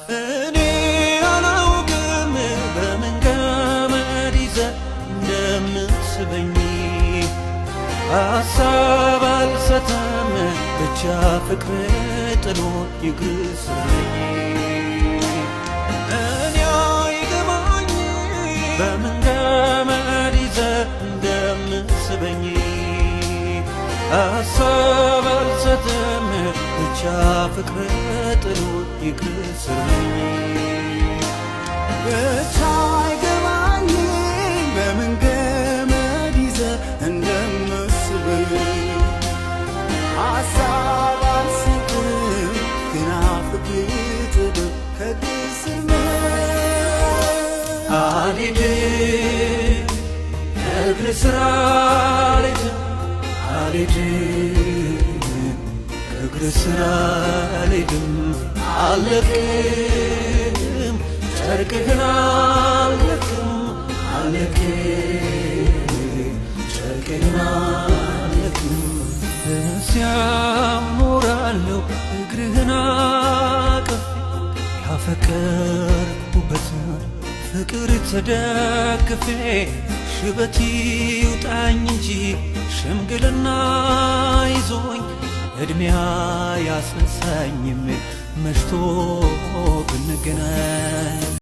እኔ አላውቅም በምን ገመድ ይዘህ እንደምትስበኝ ሐሳብ አልሰጠም ብቻ ፍቅር ጥሎ ይግስረኝ እኔ አይገባኝ በምን ገመድ ይዘህ እንደምትስበኝ ሐሳብ አልሰጠም ብቻ ፍቅር ጥሎ ይግስረኝ ብቻ አይገባኝ በምን ገመድ ይዘህ እንደምትስበኝ ሐሳብ አልሰጠም ግና ፍቅር ጥሎ ከግስረኝ አልሄድም ከእግር ስር አልሄድም ከእግር ስር አልሄድም አልለቅም ጨርቅህን አልለቅም ጨርቅህን አልለቅም እዚያም ኖራለሁ እግርህን አቅፌ ያፈቀርኩበትን ፍቅር ተደግፌ ሽበት ይውጣኝ እንጂ ሽምግልና ይዞኝ ዕድሜ አያስነሳኝም መሽቶ ብንገናኝ